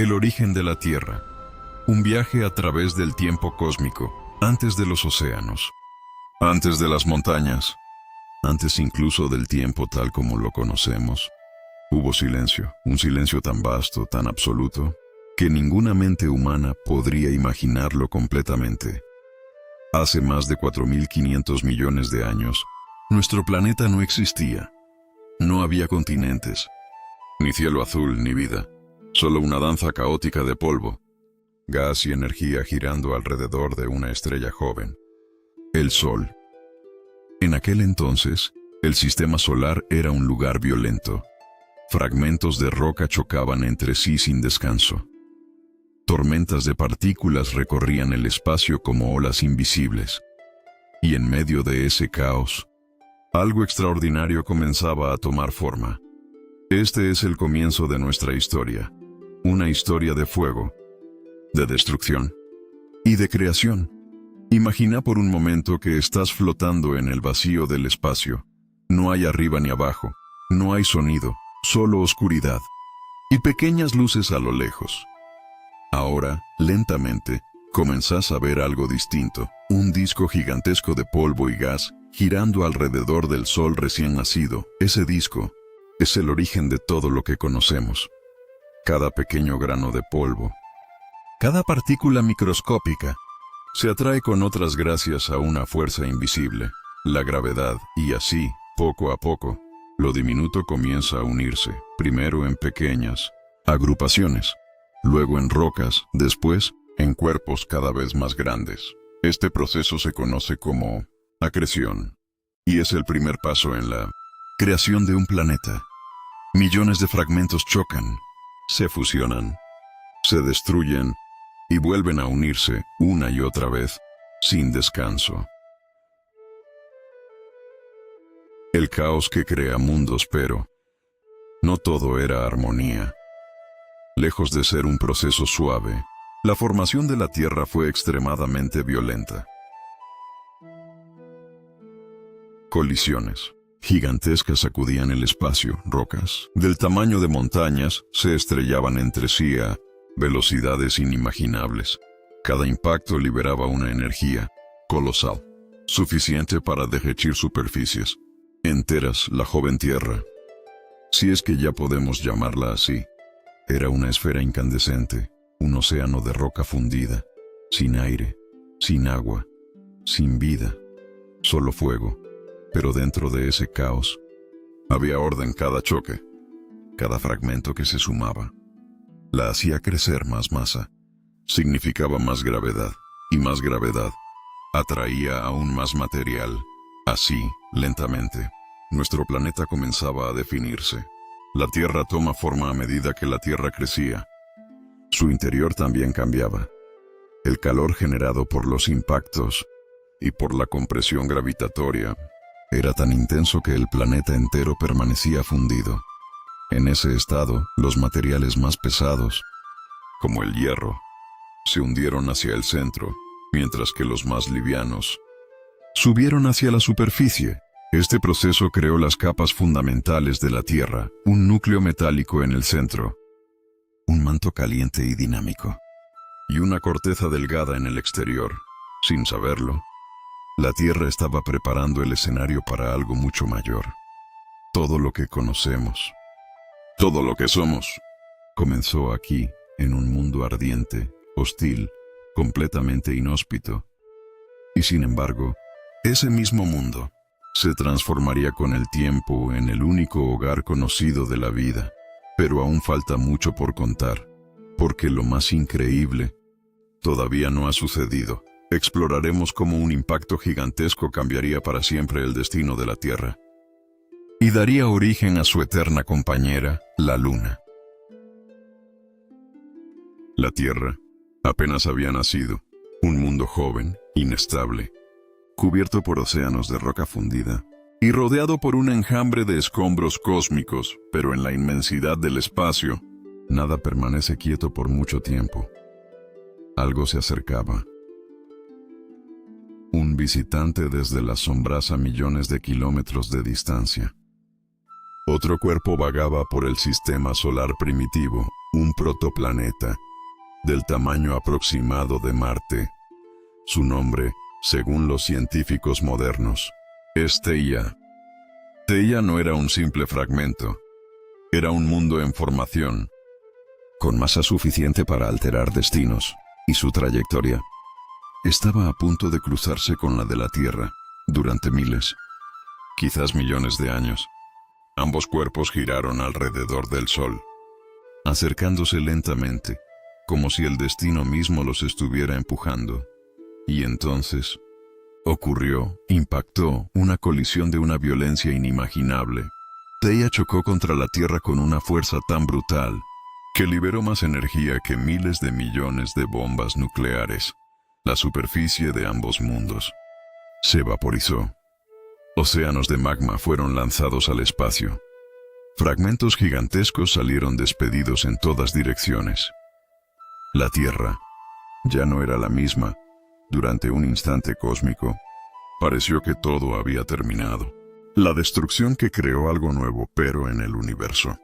El origen de la Tierra. Un viaje a través del tiempo cósmico, antes de los océanos, antes de las montañas, antes incluso del tiempo tal como lo conocemos. Hubo silencio, un silencio tan vasto, tan absoluto, que ninguna mente humana podría imaginarlo completamente. Hace más de 4.500 millones de años, nuestro planeta no existía. No había continentes, ni cielo azul, ni vida, solo una danza caótica de polvo, gas y energía girando alrededor de una estrella joven, el Sol. En aquel entonces, el sistema solar era un lugar violento. Fragmentos de roca chocaban entre sí sin descanso. Tormentas de partículas recorrían el espacio como olas invisibles. Y en medio de ese caos, algo extraordinario comenzaba a tomar forma. Este es el comienzo de nuestra historia. Una historia de fuego, de destrucción y de creación. Imagina por un momento que estás flotando en el vacío del espacio. No hay arriba ni abajo, no hay sonido, solo oscuridad y pequeñas luces a lo lejos. Ahora, lentamente, comenzás a ver algo distinto. Un disco gigantesco de polvo y gas girando alrededor del Sol recién nacido. Ese disco es el origen de todo lo que conocemos. Cada pequeño grano de polvo, cada partícula microscópica, se atrae con otras gracias a una fuerza invisible, la gravedad, y así, poco a poco, lo diminuto comienza a unirse, primero en pequeñas agrupaciones, luego en rocas, después en cuerpos cada vez más grandes. Este proceso se conoce como acreción, y es el primer paso en la creación de un planeta. Millones de fragmentos chocan, se fusionan, se destruyen y vuelven a unirse una y otra vez, sin descanso. El caos que crea mundos, pero no todo era armonía. Lejos de ser un proceso suave, la formación de la Tierra fue extremadamente violenta. Colisiones gigantescas sacudían el espacio, rocas del tamaño de montañas se estrellaban entre sí a velocidades inimaginables. Cada impacto liberaba una energía colosal, suficiente para derretir superficies enteras. La joven Tierra, si es que ya podemos llamarla así, era una esfera incandescente, un océano de roca fundida, sin aire, sin agua, sin vida, solo fuego. Pero dentro de ese caos, había orden. Cada choque, cada fragmento que se sumaba, la hacía crecer más masa, significaba más gravedad, y más gravedad atraía aún más material. Así, lentamente, nuestro planeta comenzaba a definirse. La Tierra toma forma a medida que la Tierra crecía. Su interior también cambiaba. El calor generado por los impactos y por la compresión gravitatoria era tan intenso que el planeta entero permanecía fundido. En ese estado, los materiales más pesados, como el hierro, se hundieron hacia el centro, mientras que los más livianos subieron hacia la superficie. Este proceso creó las capas fundamentales de la Tierra, un núcleo metálico en el centro, un manto caliente y dinámico, y una corteza delgada en el exterior. Sin saberlo, la Tierra estaba preparando el escenario para algo mucho mayor. Todo lo que conocemos, todo lo que somos, comenzó aquí, en un mundo ardiente, hostil, completamente inhóspito. Y sin embargo, ese mismo mundo se transformaría con el tiempo en el único hogar conocido de la vida. Pero aún falta mucho por contar, porque lo más increíble todavía no ha sucedido. Exploraremos cómo un impacto gigantesco cambiaría para siempre el destino de la Tierra y daría origen a su eterna compañera, la Luna. La Tierra apenas había nacido, un mundo joven, inestable, cubierto por océanos de roca fundida y rodeado por un enjambre de escombros cósmicos, pero en la inmensidad del espacio, nada permanece quieto por mucho tiempo. Algo se acercaba. Un visitante desde las sombras a millones de kilómetros de distancia. Otro cuerpo vagaba por el sistema solar primitivo, un protoplaneta, del tamaño aproximado de Marte. Su nombre, según los científicos modernos, es Theia. Theia no era un simple fragmento, era un mundo en formación, con masa suficiente para alterar destinos, y su trayectoria estaba a punto de cruzarse con la de la Tierra durante miles, quizás millones de años. Ambos cuerpos giraron alrededor del Sol, acercándose lentamente, como si el destino mismo los estuviera empujando. Y entonces impactó, una colisión de una violencia inimaginable. Theia chocó contra la Tierra con una fuerza tan brutal que liberó más energía que miles de millones de bombas nucleares. La superficie de ambos mundos se vaporizó. Océanos de magma fueron lanzados al espacio. Fragmentos gigantescos salieron despedidos en todas direcciones. La Tierra ya no era la misma. Durante un instante cósmico, pareció que todo había terminado. La destrucción que creó algo nuevo, pero en el universo.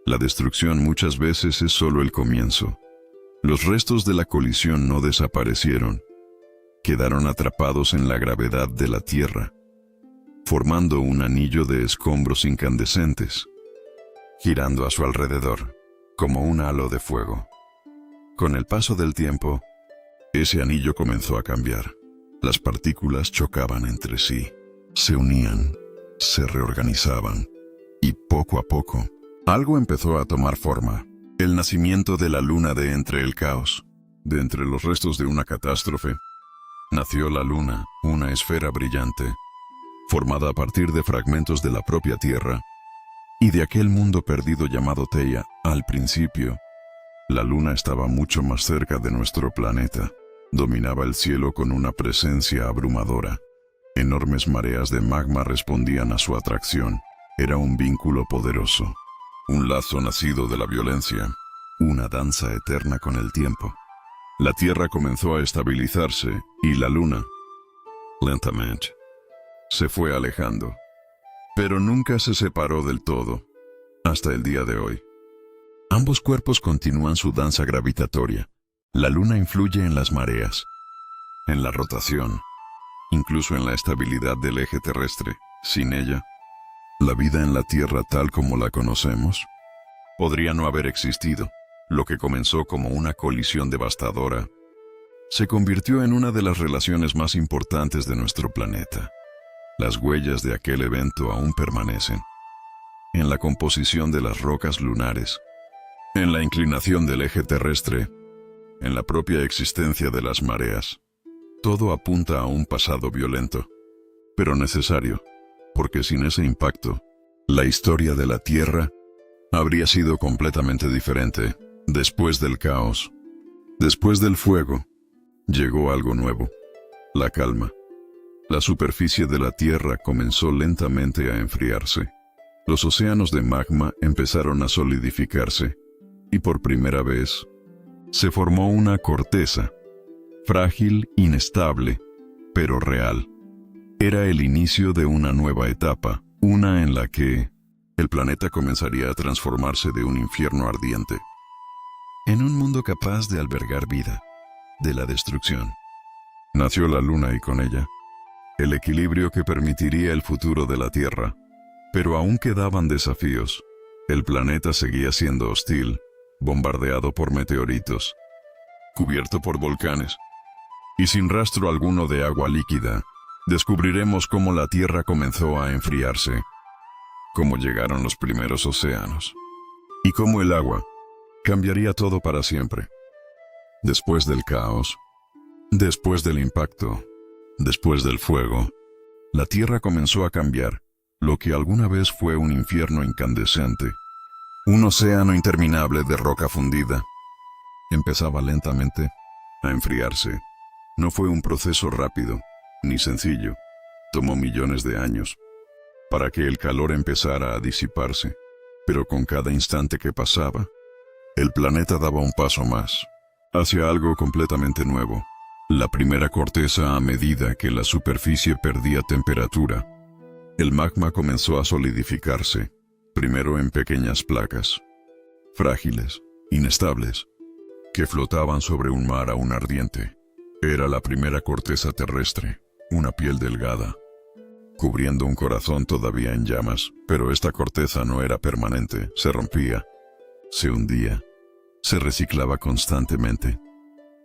La destrucción muchas veces es solo el comienzo. Los restos de la colisión no desaparecieron. Quedaron atrapados en la gravedad de la Tierra, formando un anillo de escombros incandescentes, girando a su alrededor, como un halo de fuego. Con el paso del tiempo, ese anillo comenzó a cambiar. Las partículas chocaban entre sí, se unían, se reorganizaban, y poco a poco, algo empezó a tomar forma. El nacimiento de la luna de entre el caos. De entre los restos de una catástrofe, nació la luna, una esfera brillante, formada a partir de fragmentos de la propia Tierra, y de aquel mundo perdido llamado Theia. Al principio, la luna estaba mucho más cerca de nuestro planeta. Dominaba el cielo con una presencia abrumadora. Enormes mareas de magma respondían a su atracción. Era un vínculo poderoso, un lazo nacido de la violencia, una danza eterna con el tiempo. La Tierra comenzó a estabilizarse y la luna, lentamente, se fue alejando. Pero nunca se separó del todo, hasta el día de hoy. Ambos cuerpos continúan su danza gravitatoria. La luna influye en las mareas, en la rotación, incluso en la estabilidad del eje terrestre. Sin ella, la vida en la Tierra tal como la conocemos podría no haber existido. Lo que comenzó como una colisión devastadora se convirtió en una de las relaciones más importantes de nuestro planeta. Las huellas de aquel evento aún permanecen en la composición de las rocas lunares, en la inclinación del eje terrestre, en la propia existencia de las mareas. Todo apunta a un pasado violento, pero necesario, porque sin ese impacto, la historia de la Tierra habría sido completamente diferente. Después del caos, después del fuego, llegó algo nuevo: la calma. La superficie de la Tierra comenzó lentamente a enfriarse. Los océanos de magma empezaron a solidificarse, y por primera vez, se formó una corteza, frágil, inestable, pero real. Era el inicio de una nueva etapa, una en la que el planeta comenzaría a transformarse de un infierno ardiente en un mundo capaz de albergar vida. De la destrucción nació la luna y con ella el equilibrio que permitiría el futuro de la Tierra. Pero aún quedaban desafíos. El planeta seguía siendo hostil, bombardeado por meteoritos, cubierto por volcanes, y sin rastro alguno de agua líquida. Descubriremos cómo la Tierra comenzó a enfriarse, cómo llegaron los primeros océanos, y cómo el agua cambiaría todo para siempre. Después del caos, después del impacto, después del fuego, la Tierra comenzó a cambiar. Lo que alguna vez fue un infierno incandescente, un océano interminable de roca fundida, empezaba lentamente a enfriarse. No fue un proceso rápido, ni sencillo. Tomó millones de años para que el calor empezara a disiparse, pero con cada instante que pasaba, el planeta daba un paso más, hacia algo completamente nuevo. La primera corteza, a medida que la superficie perdía temperatura, el magma comenzó a solidificarse, primero en pequeñas placas, frágiles, inestables, que flotaban sobre un mar aún ardiente. Era la primera corteza terrestre, una piel delgada, cubriendo un corazón todavía en llamas, pero esta corteza no era permanente, se rompía, se hundía, se reciclaba constantemente.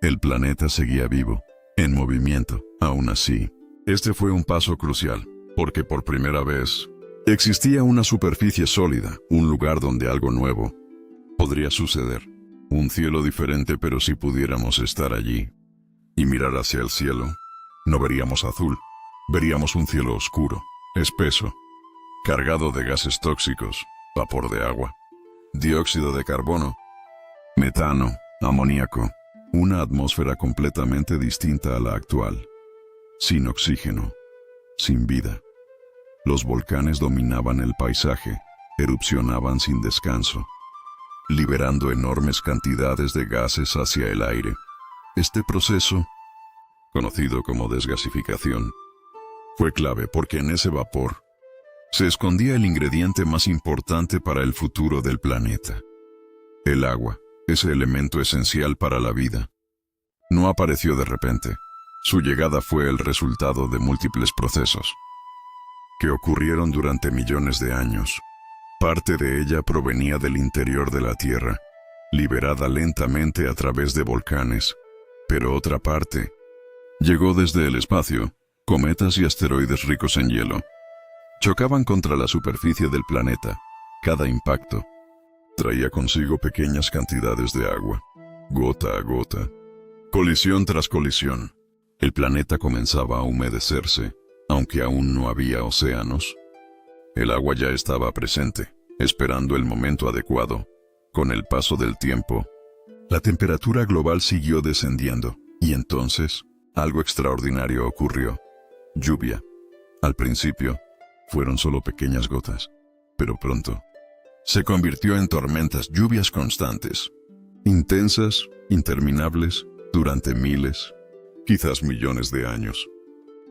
El planeta seguía vivo, en movimiento. Aún así, este fue un paso crucial, porque por primera vez existía una superficie sólida, un lugar donde algo nuevo podría suceder. Un cielo diferente, pero si pudiéramos estar allí y mirar hacia el cielo, no veríamos azul, veríamos un cielo oscuro, espeso, cargado de gases tóxicos, vapor de agua, dióxido de carbono, metano, amoníaco, una atmósfera completamente distinta a la actual, sin oxígeno, sin vida. Los volcanes dominaban el paisaje, erupcionaban sin descanso, liberando enormes cantidades de gases hacia el aire. Este proceso, conocido como desgasificación, fue clave porque en ese vapor se escondía el ingrediente más importante para el futuro del planeta: el agua, ese elemento esencial para la vida. No apareció de repente. Su llegada fue el resultado de múltiples procesos que ocurrieron durante millones de años. Parte de ella provenía del interior de la Tierra, liberada lentamente a través de volcanes, pero otra parte llegó desde el espacio. Cometas y asteroides ricos en hielo chocaban contra la superficie del planeta. Cada impacto traía consigo pequeñas cantidades de agua, gota a gota, colisión tras colisión. El planeta comenzaba a humedecerse, aunque aún no había océanos. El agua ya estaba presente, esperando el momento adecuado. Con el paso del tiempo, la temperatura global siguió descendiendo, y entonces, algo extraordinario ocurrió. Lluvia. Al principio, fueron solo pequeñas gotas, pero pronto se convirtió en tormentas, lluvias constantes, intensas, interminables, durante miles, quizás millones de años.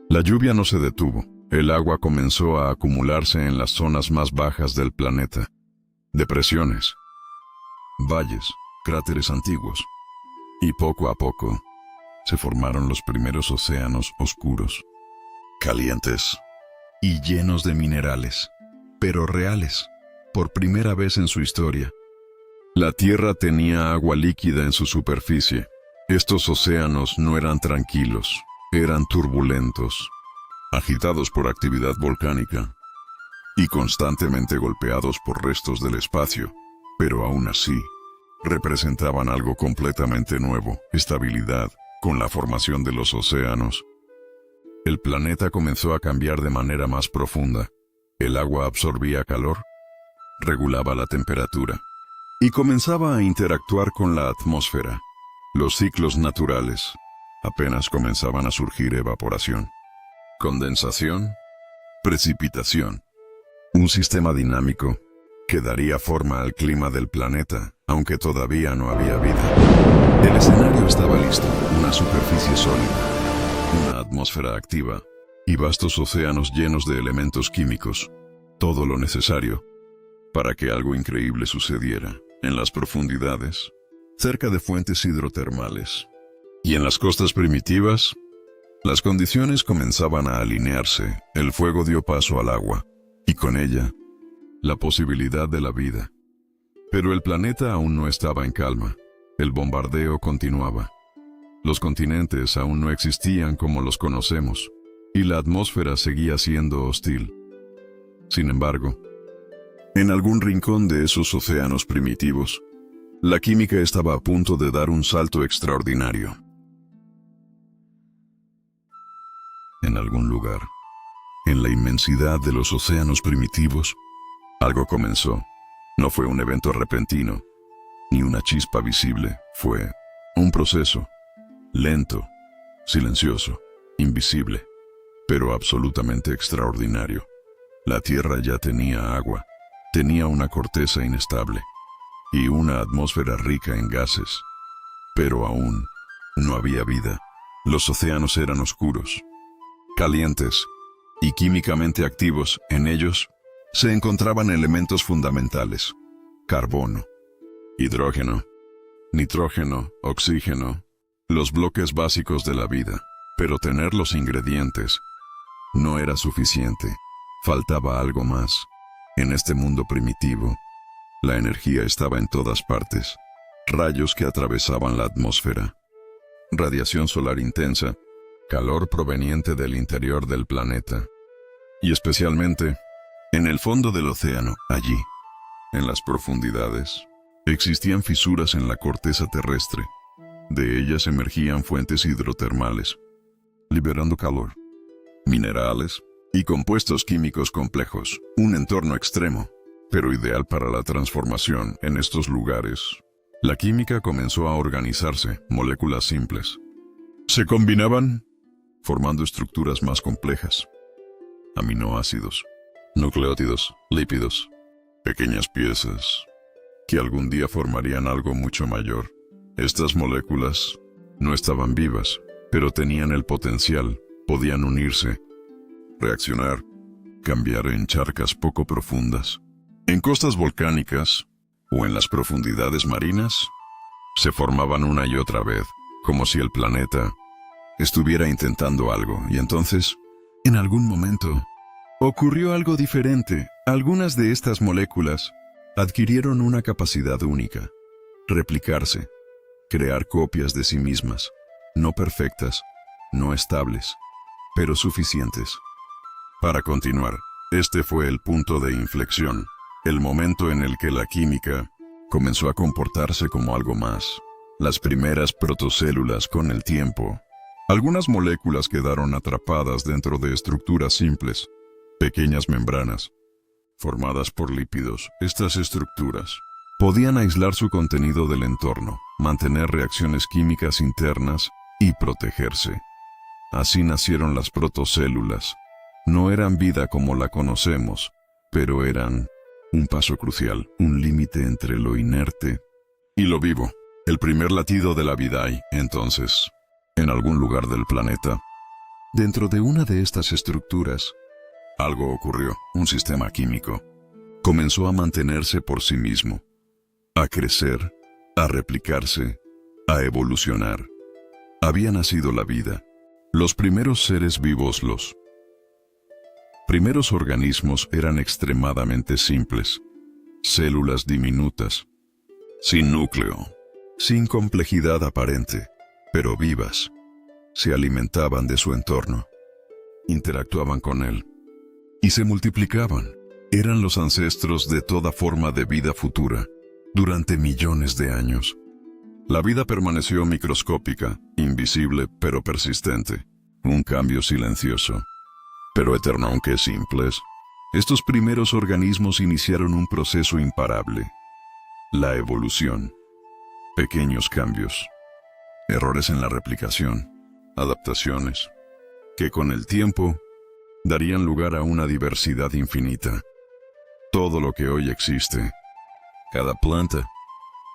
La lluvia no se detuvo. El agua comenzó a acumularse en las zonas más bajas del planeta. Depresiones, valles, cráteres antiguos. Y poco a poco, se formaron los primeros océanos oscuros, calientes y llenos de minerales, pero reales. Por primera vez en su historia, la Tierra tenía agua líquida en su superficie. Estos océanos no eran tranquilos, eran turbulentos, agitados por actividad volcánica y constantemente golpeados por restos del espacio, pero aún así, representaban algo completamente nuevo: estabilidad. Con la formación de los océanos, el planeta comenzó a cambiar de manera más profunda. El agua absorbía calor, regulaba la temperatura y comenzaba a interactuar con la atmósfera. Los ciclos naturales apenas comenzaban a surgir: evaporación, condensación, precipitación. Un sistema dinámico que daría forma al clima del planeta, aunque todavía no había vida. El escenario estaba listo: una superficie sólida, una atmósfera activa y vastos océanos llenos de elementos químicos. Todo lo necesario para que algo increíble sucediera. En las profundidades, cerca de fuentes hidrotermales y en las costas primitivas, las condiciones comenzaban a alinearse. El fuego dio paso al agua, y con ella, la posibilidad de la vida. Pero el planeta aún no estaba en calma. El bombardeo continuaba. Los continentes aún no existían como los conocemos, y la atmósfera seguía siendo hostil. Sin embargo, en algún rincón de esos océanos primitivos, la química estaba a punto de dar un salto extraordinario. En algún lugar, en la inmensidad de los océanos primitivos, algo comenzó. No fue un evento repentino, ni una chispa visible. Fue un proceso, lento, silencioso, invisible, pero absolutamente extraordinario. La Tierra ya tenía agua, tenía una corteza inestable y una atmósfera rica en gases, pero aún no había vida. Los océanos eran oscuros, calientes y químicamente activos. En ellos se encontraban elementos fundamentales: carbono, hidrógeno, nitrógeno, oxígeno, los bloques básicos de la vida. Pero tener los ingredientes no era suficiente. Faltaba algo más. En este mundo primitivo, la energía estaba en todas partes. Rayos que atravesaban la atmósfera, radiación solar intensa, calor proveniente del interior del planeta, y especialmente en el fondo del océano, allí, en las profundidades, existían fisuras en la corteza terrestre. De ellas emergían fuentes hidrotermales, liberando calor, minerales y compuestos químicos complejos. Un entorno extremo, pero ideal para la transformación en estos lugares. La química comenzó a organizarse. Moléculas simples se combinaban, formando estructuras más complejas. Aminoácidos, nucleótidos, lípidos, pequeñas piezas que algún día formarían algo mucho mayor. Estas moléculas no estaban vivas, pero tenían el potencial. Podían unirse, reaccionar, cambiar en charcas poco profundas. En costas volcánicas o en las profundidades marinas, se formaban una y otra vez, como si el planeta estuviera intentando algo. Y entonces, en algún momento, ocurrió algo diferente. Algunas de estas moléculas adquirieron una capacidad única: replicarse, crear copias de sí mismas, no perfectas, no estables, pero suficientes para continuar. Este fue el punto de inflexión, el momento en el que la química comenzó a comportarse como algo más. Las primeras protocélulas. Con el tiempo, algunas moléculas quedaron atrapadas dentro de estructuras simples, pequeñas membranas, formadas por lípidos. Estas estructuras podían aislar su contenido del entorno, mantener reacciones químicas internas y protegerse. Así nacieron las protocélulas. No eran vida como la conocemos, pero eran un paso crucial, un límite entre lo inerte y lo vivo. El primer latido de la vida hay, entonces, en algún lugar del planeta. Dentro de una de estas estructuras, algo ocurrió. Un sistema químico comenzó a mantenerse por sí mismo, a crecer, a replicarse, a evolucionar. Había nacido la vida. Los primeros seres vivos, los primeros organismos eran extremadamente simples. Células diminutas, sin núcleo, sin complejidad aparente, pero vivas. Se alimentaban de su entorno, interactuaban con él y se multiplicaban. Eran los ancestros de toda forma de vida futura. Durante millones de años, la vida permaneció microscópica, invisible pero persistente. Un cambio silencioso, pero eterno aunque simples. Estos primeros organismos iniciaron un proceso imparable: la evolución. Pequeños cambios, errores en la replicación, adaptaciones, que con el tiempo darían lugar a una diversidad infinita. Todo lo que hoy existe, cada planta,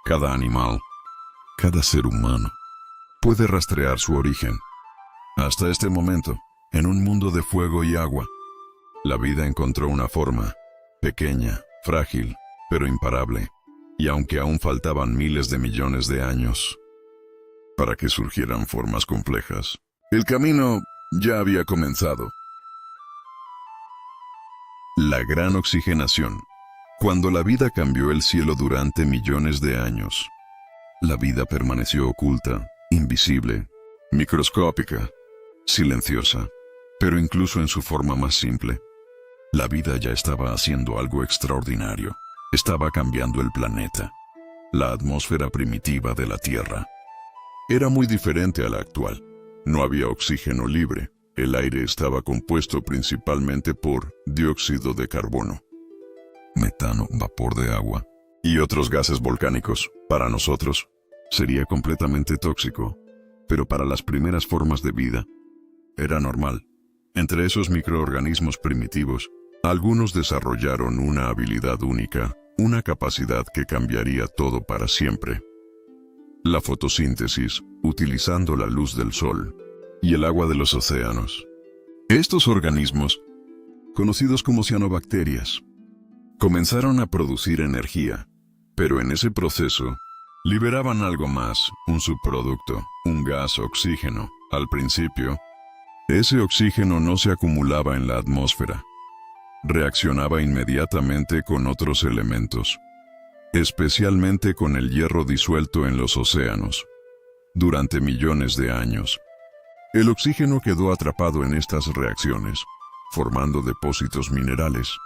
cada animal, cada ser humano, puede rastrear su origen. Hasta este momento, en un mundo de fuego y agua, la vida encontró una forma, pequeña, frágil, pero imparable. Y aunque aún faltaban miles de millones de años para que surgieran formas complejas, el camino ya había comenzado. La gran oxigenación. Cuando la vida cambió el cielo durante millones de años, la vida permaneció oculta, invisible, microscópica, silenciosa. Pero incluso en su forma más simple, la vida ya estaba haciendo algo extraordinario. Estaba cambiando el planeta. La atmósfera primitiva de la Tierra era muy diferente a la actual. No había oxígeno libre. El aire estaba compuesto principalmente por dióxido de carbono, metano, vapor de agua y otros gases volcánicos. Para nosotros, sería completamente tóxico, pero para las primeras formas de vida, era normal. Entre esos microorganismos primitivos, algunos desarrollaron una habilidad única, una capacidad que cambiaría todo para siempre: la fotosíntesis, utilizando la luz del sol y el agua de los océanos. Estos organismos, conocidos como cianobacterias, Comenzaron a producir energía, pero en ese proceso liberaban algo más, un subproducto, un gas oxígeno. Al principio, ese oxígeno no se acumulaba en la atmósfera. Reaccionaba inmediatamente con otros elementos, especialmente con el hierro disuelto en los océanos. Durante millones de años, el oxígeno quedó atrapado en estas reacciones, formando depósitos minerales,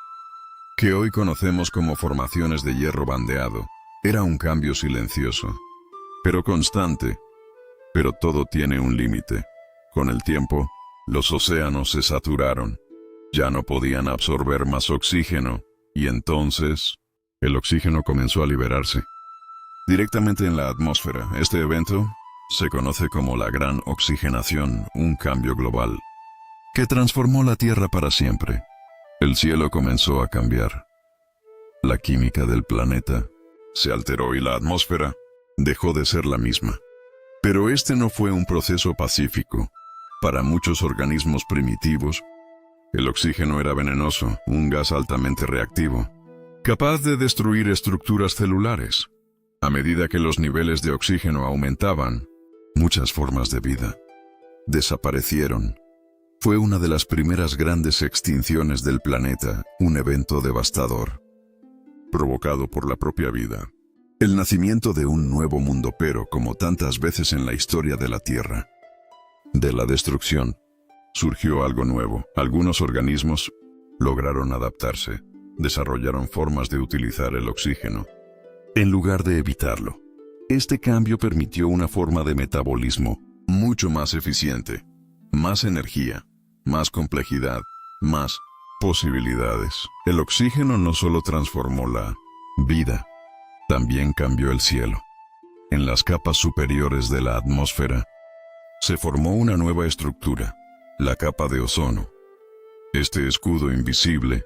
que hoy conocemos como formaciones de hierro bandeado. Era un cambio silencioso, pero constante. Pero todo tiene un límite. Con el tiempo, los océanos se saturaron. Ya no podían absorber más oxígeno, y entonces, el oxígeno comenzó a liberarse directamente en la atmósfera. Este evento se conoce como la Gran Oxigenación, un cambio global que transformó la Tierra para siempre. El cielo comenzó a cambiar. La química del planeta se alteró y la atmósfera dejó de ser la misma. Pero este no fue un proceso pacífico. Para muchos organismos primitivos, el oxígeno era venenoso, un gas altamente reactivo, capaz de destruir estructuras celulares. A medida que los niveles de oxígeno aumentaban, muchas formas de vida desaparecieron. Fue una de las primeras grandes extinciones del planeta, un evento devastador, provocado por la propia vida. El nacimiento de un nuevo mundo, pero como tantas veces en la historia de la Tierra, de la destrucción, surgió algo nuevo. Algunos organismos lograron adaptarse, desarrollaron formas de utilizar el oxígeno, en lugar de evitarlo. Este cambio permitió una forma de metabolismo mucho más eficiente, más energía, más complejidad, más posibilidades. El oxígeno no solo transformó la vida, también cambió el cielo. En las capas superiores de la atmósfera, se formó una nueva estructura, la capa de ozono. Este escudo invisible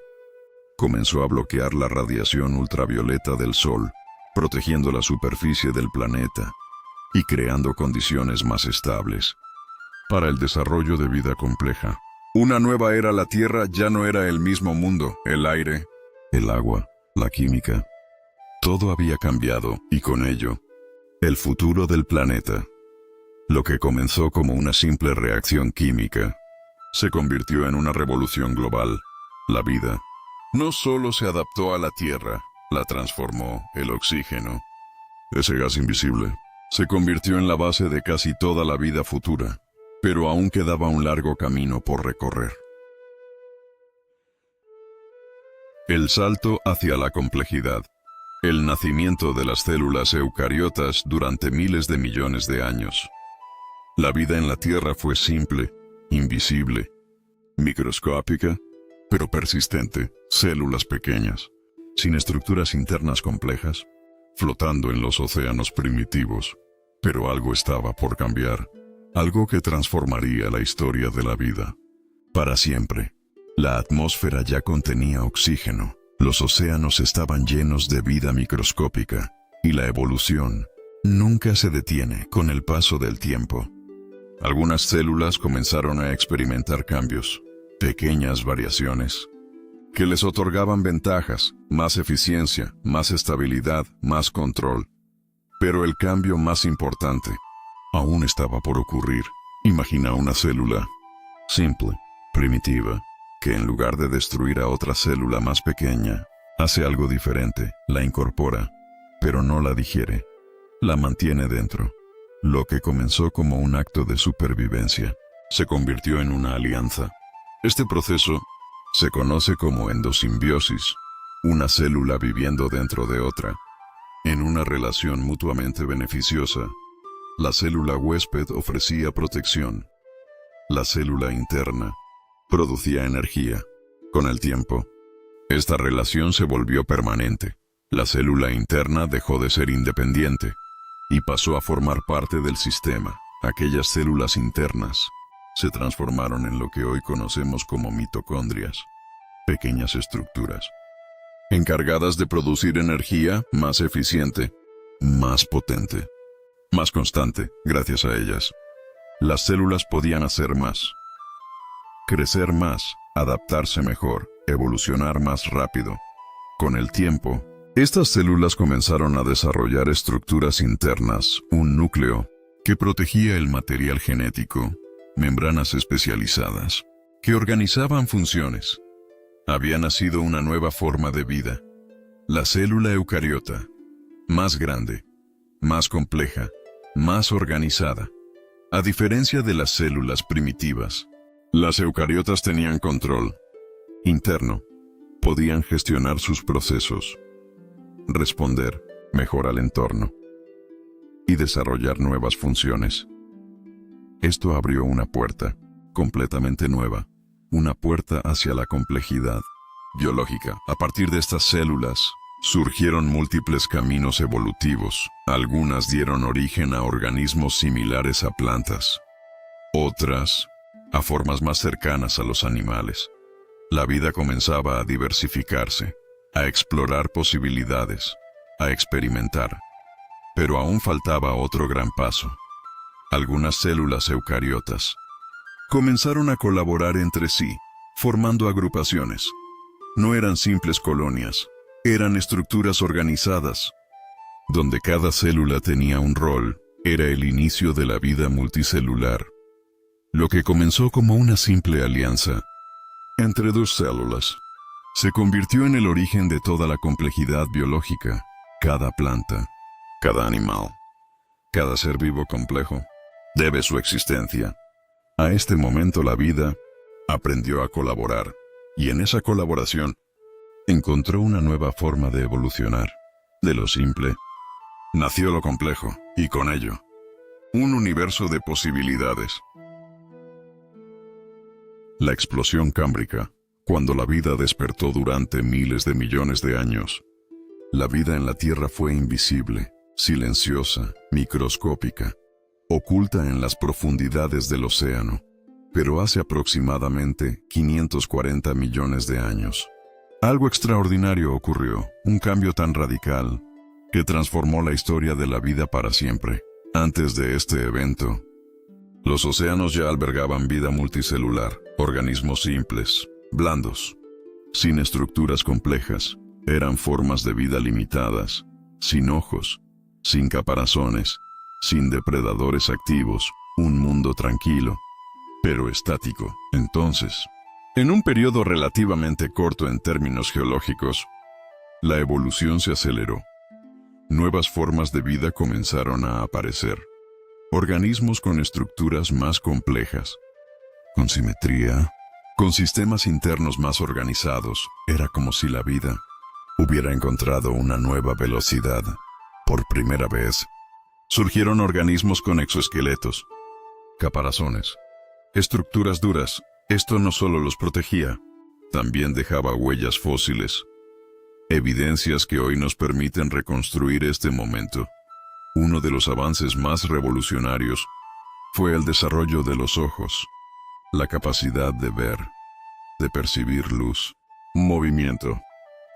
comenzó a bloquear la radiación ultravioleta del Sol, protegiendo la superficie del planeta y creando condiciones más estables para el desarrollo de vida compleja. Una nueva era. La Tierra ya no era el mismo mundo. El aire, el agua, la química, todo había cambiado, y con ello, el futuro del planeta. Lo que comenzó como una simple reacción química, se convirtió en una revolución global. La vida no solo se adaptó a la Tierra, la transformó. El oxígeno, ese gas invisible, se convirtió en la base de casi toda la vida futura. Pero aún quedaba un largo camino por recorrer. El salto hacia la complejidad. El nacimiento de las células eucariotas durante miles de millones de años. La vida en la Tierra fue simple, invisible, microscópica, pero persistente. Células pequeñas, sin estructuras internas complejas, flotando en los océanos primitivos. Pero algo estaba por cambiar. Algo que transformaría la historia de la vida para siempre. La atmósfera ya contenía oxígeno, los océanos estaban llenos de vida microscópica, y la evolución nunca se detiene con el paso del tiempo. Algunas células comenzaron a experimentar cambios, pequeñas variaciones, que les otorgaban ventajas, más eficiencia, más estabilidad, más control. Pero el cambio más importante aún estaba por ocurrir. Imagina una célula simple, primitiva, que en lugar de destruir a otra célula más pequeña, hace algo diferente, la incorpora, pero no la digiere, la mantiene dentro. Lo que comenzó como un acto de supervivencia, se convirtió en una alianza. Este proceso se conoce como endosimbiosis, una célula viviendo dentro de otra, en una relación mutuamente beneficiosa. La célula huésped ofrecía protección. La célula interna producía energía. Con el tiempo, esta relación se volvió permanente. La célula interna dejó de ser independiente y pasó a formar parte del sistema. Aquellas células internas se transformaron en lo que hoy conocemos como mitocondrias, pequeñas estructuras encargadas de producir energía más eficiente, más potente, más constante. Gracias a ellas, las células podían hacer más, crecer más, adaptarse mejor, evolucionar más rápido. Con el tiempo, estas células comenzaron a desarrollar estructuras internas, un núcleo, que protegía el material genético, membranas especializadas, que organizaban funciones. Había nacido una nueva forma de vida, la célula eucariota, más grande, más compleja, más organizada. A diferencia de las células primitivas, las eucariotas tenían control interno, podían gestionar sus procesos, responder mejor al entorno y desarrollar nuevas funciones. Esto abrió una puerta completamente nueva, una puerta hacia la complejidad biológica. A partir de estas células, surgieron múltiples caminos evolutivos. Algunas dieron origen a organismos similares a plantas, otras a formas más cercanas a los animales. La vida comenzaba a diversificarse, a explorar posibilidades, a experimentar. Pero aún faltaba otro gran paso. Algunas células eucariotas comenzaron a colaborar entre sí, formando agrupaciones. No eran simples colonias, eran estructuras organizadas, donde cada célula tenía un rol. Era el inicio de la vida multicelular. Lo que comenzó como una simple alianza entre dos células se convirtió en el origen de toda la complejidad biológica. Cada planta, cada animal, cada ser vivo complejo debe su existencia. A este momento la vida aprendió a colaborar, y en esa colaboración encontró una nueva forma de evolucionar. De lo simple nació lo complejo, y con ello, un universo de posibilidades. La explosión cámbrica, cuando la vida despertó durante miles de millones de años. La vida en la Tierra fue invisible, silenciosa, microscópica, oculta en las profundidades del océano. Pero hace aproximadamente 540 millones de años, algo extraordinario ocurrió, un cambio tan radical que transformó la historia de la vida para siempre. Antes de este evento, los océanos ya albergaban vida multicelular, organismos simples, blandos, sin estructuras complejas. Eran formas de vida limitadas, sin ojos, sin caparazones, sin depredadores activos, un mundo tranquilo, pero estático. Entonces, en un periodo relativamente corto en términos geológicos, la evolución se aceleró. Nuevas formas de vida comenzaron a aparecer. Organismos con estructuras más complejas, con simetría, con sistemas internos más organizados. Era como si la vida hubiera encontrado una nueva velocidad. Por primera vez, surgieron organismos con exoesqueletos, caparazones, estructuras duras. Esto no solo los protegía, también dejaba huellas fósiles, evidencias que hoy nos permiten reconstruir este momento. Uno de los avances más revolucionarios fue el desarrollo de los ojos, la capacidad de ver, de percibir luz, movimiento,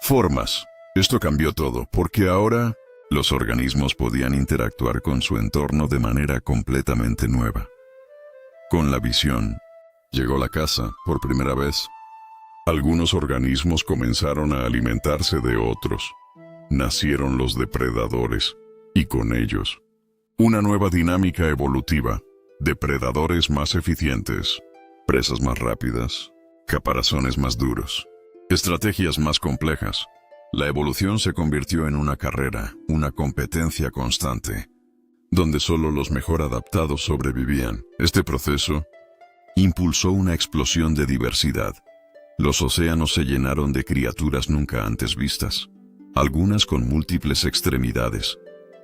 formas. Esto cambió todo, porque ahora los organismos podían interactuar con su entorno de manera completamente nueva. Con la visión, llegó la caza por primera vez. Algunos organismos comenzaron a alimentarse de otros. Nacieron los depredadores, y con ellos, una nueva dinámica evolutiva. Depredadores más eficientes, presas más rápidas, caparazones más duros, estrategias más complejas. La evolución se convirtió en una carrera, una competencia constante, donde solo los mejor adaptados sobrevivían. Este proceso impulsó una explosión de diversidad. Los océanos se llenaron de criaturas nunca antes vistas, algunas con múltiples extremidades,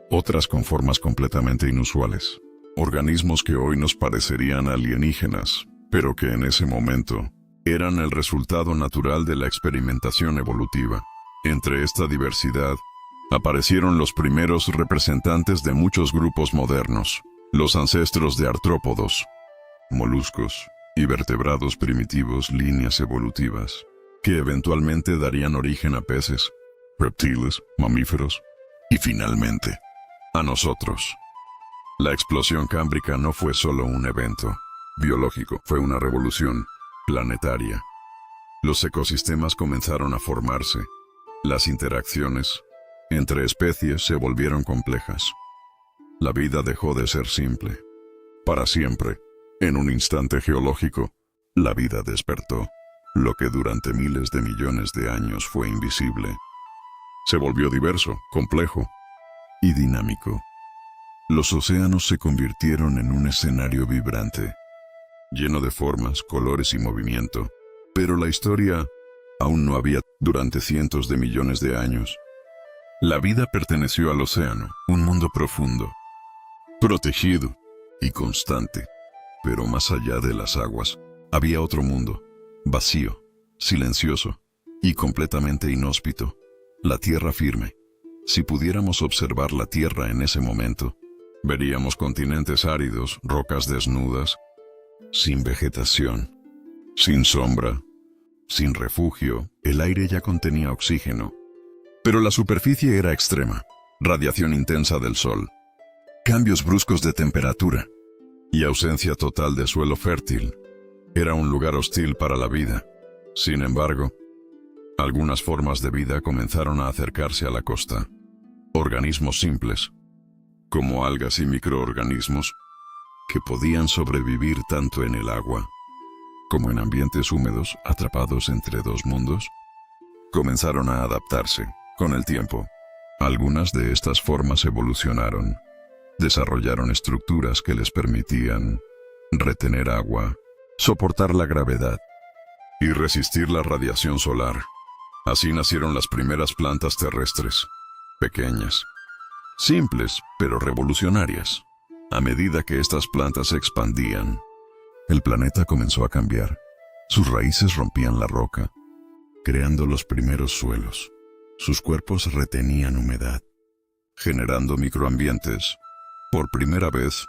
otras con formas completamente inusuales. Organismos que hoy nos parecerían alienígenas, pero que en ese momento eran el resultado natural de la experimentación evolutiva. Entre esta diversidad, aparecieron los primeros representantes de muchos grupos modernos, los ancestros de artrópodos, moluscos y vertebrados primitivos, líneas evolutivas, que eventualmente darían origen a peces, reptiles, mamíferos y finalmente, a nosotros. La explosión cámbrica no fue solo un evento biológico, fue una revolución planetaria. Los ecosistemas comenzaron a formarse, Las interacciones entre especies se volvieron complejas. La vida dejó de ser simple. Para siempre, en un instante geológico, la vida despertó. Lo que durante miles de millones de años fue invisible, se volvió diverso, complejo y dinámico. Los océanos se convirtieron en un escenario vibrante, lleno de formas, colores y movimiento. Pero la historia aún no había durante cientos de millones de años. La vida perteneció al océano, un mundo profundo, protegido y constante. Pero más allá de las aguas, había otro mundo, vacío, silencioso y completamente inhóspito. La tierra firme. Si pudiéramos observar la tierra en ese momento, veríamos continentes áridos, rocas desnudas, sin vegetación, sin sombra, sin refugio. El aire ya contenía oxígeno, pero la superficie era extrema, radiación intensa del sol, cambios bruscos de temperatura y ausencia total de suelo fértil. Era un lugar hostil para la vida. Sin embargo, algunas formas de vida comenzaron a acercarse a la costa. Organismos simples, como algas y microorganismos, que podían sobrevivir tanto en el agua como en ambientes húmedos atrapados entre dos mundos, comenzaron a adaptarse. Con el tiempo, algunas de estas formas evolucionaron, desarrollaron estructuras que les permitían retener agua, soportar la gravedad y resistir la radiación solar. Así nacieron las primeras plantas terrestres, pequeñas, simples pero revolucionarias. A medida que estas plantas se expandían, el planeta comenzó a cambiar. Sus raíces rompían la roca, creando los primeros suelos. Sus cuerpos retenían humedad, generando microambientes. Por primera vez,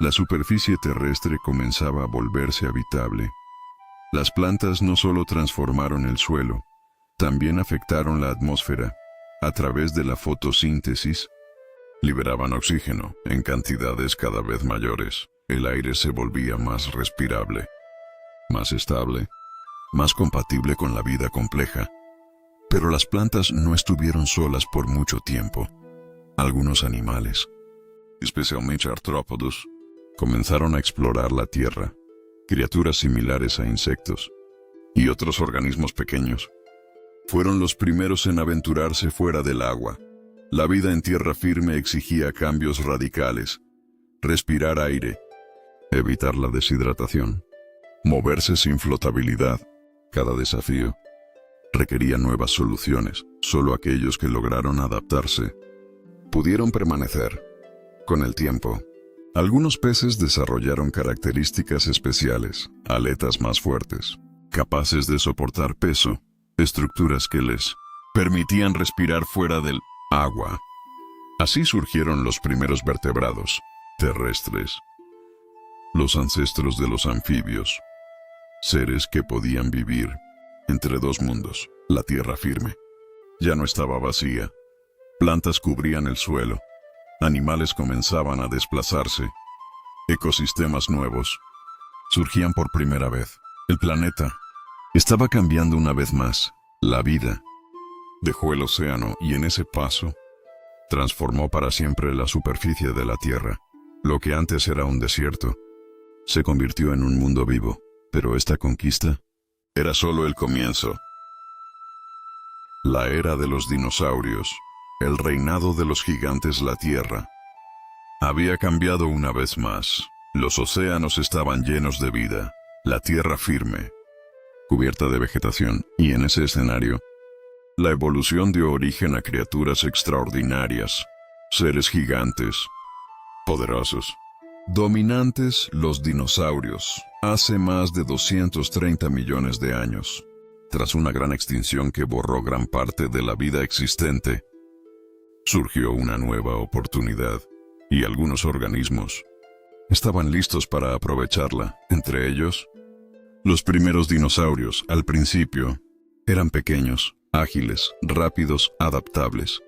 la superficie terrestre comenzaba a volverse habitable. Las plantas no solo transformaron el suelo, también afectaron la atmósfera. A través de la fotosíntesis, liberaban oxígeno en cantidades cada vez mayores. El aire se volvía más respirable, más estable, más compatible con la vida compleja. Pero las plantas no estuvieron solas por mucho tiempo. Algunos animales, especialmente artrópodos, comenzaron a explorar la tierra. Criaturas similares a insectos y otros organismos pequeños fueron los primeros en aventurarse fuera del agua. La vida en tierra firme exigía cambios radicales: respirar aire, evitar la deshidratación, moverse sin flotabilidad. Cada desafío requería nuevas soluciones. Solo aquellos que lograron adaptarse pudieron permanecer. Con el tiempo, algunos peces desarrollaron características especiales: aletas más fuertes, capaces de soportar peso, estructuras que les permitían respirar fuera del agua. Así surgieron los primeros vertebrados terrestres, los ancestros de los anfibios, seres que podían vivir entre dos mundos. La tierra firme ya no estaba vacía. Plantas cubrían el suelo, animales comenzaban a desplazarse, ecosistemas nuevos surgían por primera vez. El planeta estaba cambiando una vez más. La vida dejó el océano y en ese paso transformó para siempre la superficie de la tierra. Lo que antes era un desierto se convirtió en un mundo vivo. Pero esta conquista era solo el comienzo. La era de los dinosaurios, el reinado de los gigantes. La tierra había cambiado una vez más. Los océanos estaban llenos de vida, la tierra firme, cubierta de vegetación, y en ese escenario, la evolución dio origen a criaturas extraordinarias, seres gigantes, poderosos, dominantes. Los dinosaurios, hace más de 230 millones de años, tras una gran extinción que borró gran parte de la vida existente, surgió una nueva oportunidad, y algunos organismos estaban listos para aprovecharla. Entre ellos, los primeros dinosaurios. Al principio, eran pequeños, ágiles, rápidos, adaptables.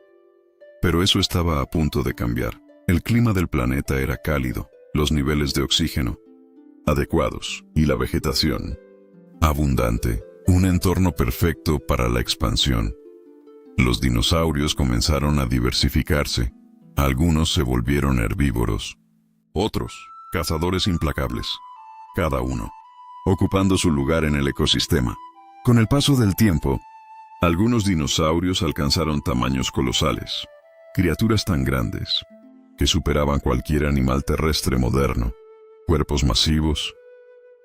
Pero eso estaba a punto de cambiar. El clima del planeta era cálido, los niveles de oxígeno adecuados y la vegetación abundante, un entorno perfecto para la expansión. Los dinosaurios comenzaron a diversificarse. Algunos se volvieron herbívoros, otros cazadores implacables, cada uno ocupando su lugar en el ecosistema. Con el paso del tiempo, algunos dinosaurios alcanzaron tamaños colosales, criaturas tan grandes que superaban cualquier animal terrestre moderno, cuerpos masivos,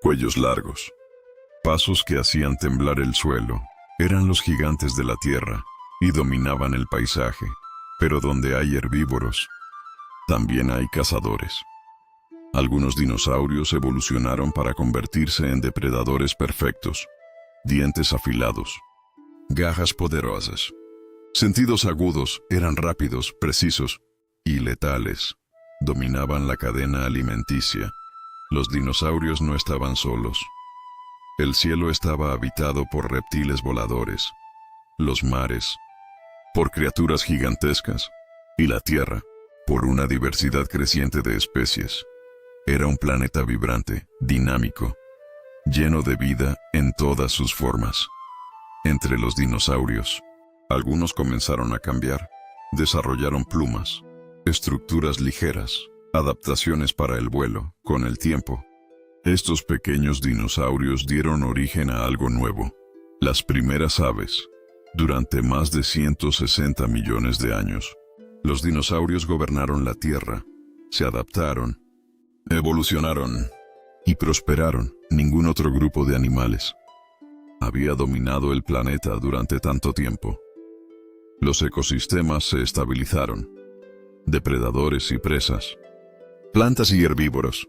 cuellos largos, pasos que hacían temblar el suelo. Eran los gigantes de la tierra y dominaban el paisaje. Pero donde hay herbívoros, también hay cazadores. Algunos dinosaurios evolucionaron para convertirse en depredadores perfectos. Dientes afilados, garras poderosas, sentidos agudos, eran rápidos, precisos y letales. Dominaban la cadena alimenticia. Los dinosaurios no estaban solos. El cielo estaba habitado por reptiles voladores, los mares por criaturas gigantescas, y la Tierra por una diversidad creciente de especies. Era un planeta vibrante, dinámico, lleno de vida en todas sus formas. Entre los dinosaurios, algunos comenzaron a cambiar, desarrollaron plumas, estructuras ligeras, adaptaciones para el vuelo. Con el tiempo, estos pequeños dinosaurios dieron origen a algo nuevo, las primeras aves. Durante más de 160 millones de años, los dinosaurios gobernaron la Tierra, se adaptaron, evolucionaron y prosperaron. Ningún otro grupo de animales había dominado el planeta durante tanto tiempo. Los ecosistemas se estabilizaron. Depredadores y presas, plantas y herbívoros.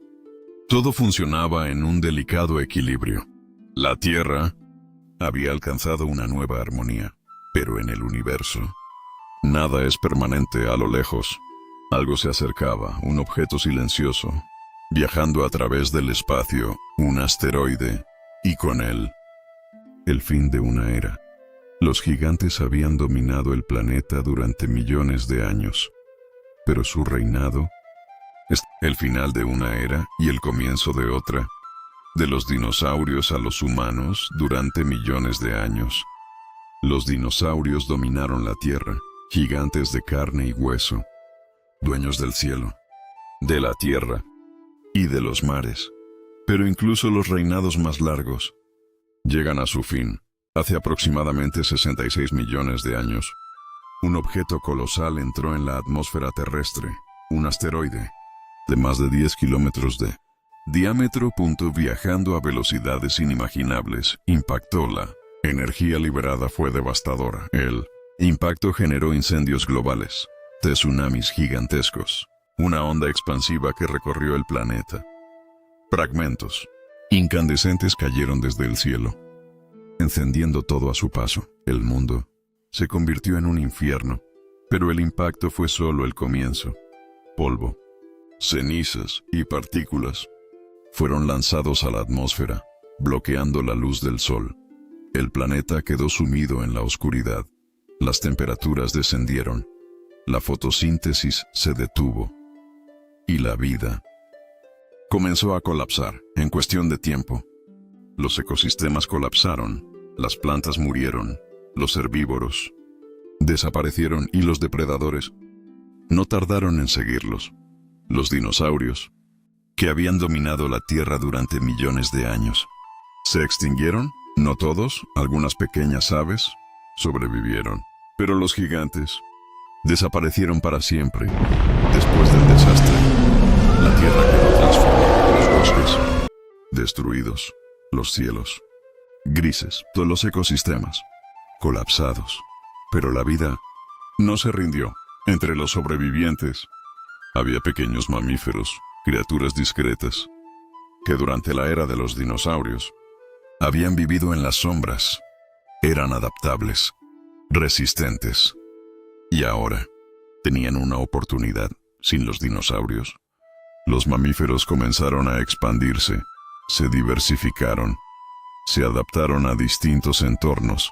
Todo funcionaba en un delicado equilibrio. La Tierra había alcanzado una nueva armonía, pero en el universo, nada es permanente. A lo lejos, algo se acercaba, un objeto silencioso, viajando a través del espacio, un asteroide, y con él, el fin de una era. Los gigantes habían dominado el planeta durante millones de años, pero su reinado es el final de una era y el comienzo de otra. De los dinosaurios a los humanos durante millones de años. Los dinosaurios dominaron la Tierra, gigantes de carne y hueso, dueños del cielo, de la tierra y de los mares. Pero incluso los reinados más largos llegan a su fin. Hace aproximadamente 66 millones de años, un objeto colosal entró en la atmósfera terrestre, un asteroide de más de 10 kilómetros de diámetro. Viajando a velocidades inimaginables, impactó. La energía liberada fue devastadora. El impacto generó incendios globales, tsunamis gigantescos, una onda expansiva que recorrió el planeta. Fragmentos incandescentes cayeron desde el cielo, encendiendo todo a su paso. El mundo se convirtió en un infierno, pero el impacto fue solo el comienzo. Polvo, cenizas y partículas fueron lanzados a la atmósfera, bloqueando la luz del sol. El planeta quedó sumido en la oscuridad. Las temperaturas descendieron, la fotosíntesis se detuvo, y la vida comenzó a colapsar en cuestión de tiempo. Los ecosistemas colapsaron, las plantas murieron, los herbívoros desaparecieron y los depredadores no tardaron en seguirlos. Los dinosaurios, que habían dominado la Tierra durante millones de años, se extinguieron. No todos, algunas pequeñas aves sobrevivieron, pero los gigantes desaparecieron para siempre. Después del desastre, la Tierra quedó transformada, los bosques destruidos, los cielos grises, todos los ecosistemas colapsados. Pero la vida no se rindió. Entre los sobrevivientes había pequeños mamíferos, criaturas discretas, que durante la era de los dinosaurios habían vivido en las sombras. Eran adaptables, resistentes, y ahora tenían una oportunidad. Sin los dinosaurios, los mamíferos comenzaron a expandirse, se diversificaron, se adaptaron a distintos entornos,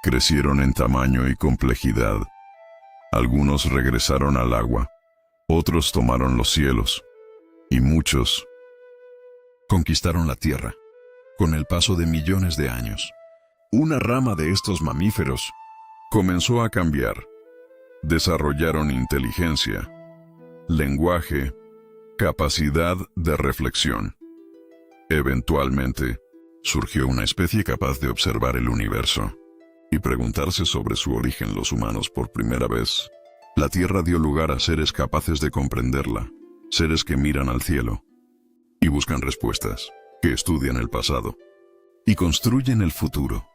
crecieron en tamaño y complejidad. Algunos regresaron al agua, otros tomaron los cielos, y muchos conquistaron la tierra. Con el paso de millones de años, una rama de estos mamíferos comenzó a cambiar. Desarrollaron inteligencia, lenguaje, capacidad de reflexión. Eventualmente, surgió una especie capaz de observar el universo y preguntarse sobre su origen. Los humanos por primera vez. La Tierra dio lugar a seres capaces de comprenderla, seres que miran al cielo y buscan respuestas, que estudian el pasado y construyen el futuro.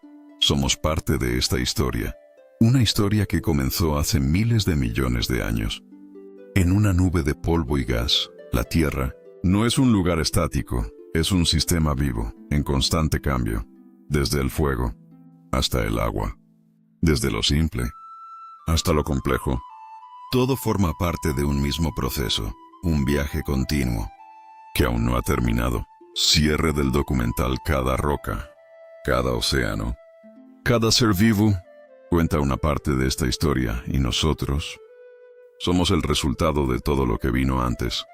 Somos parte de esta historia, una historia que comenzó hace miles de millones de años. En una nube de polvo y gas, la Tierra no es un lugar estático, es un sistema vivo, en constante cambio, desde el fuego hasta el agua, desde lo simple hasta lo complejo. Todo forma parte de un mismo proceso, un viaje continuo, que aún no ha terminado. Cierre del documental. Cada roca, cada océano, cada ser vivo cuenta una parte de esta historia, y nosotros somos el resultado de todo lo que vino antes.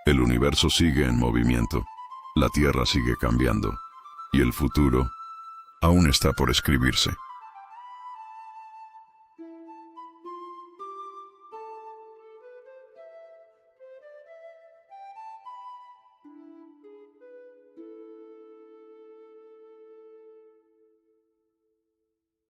El universo sigue en movimiento, la Tierra sigue cambiando, y el futuro aún está por escribirse.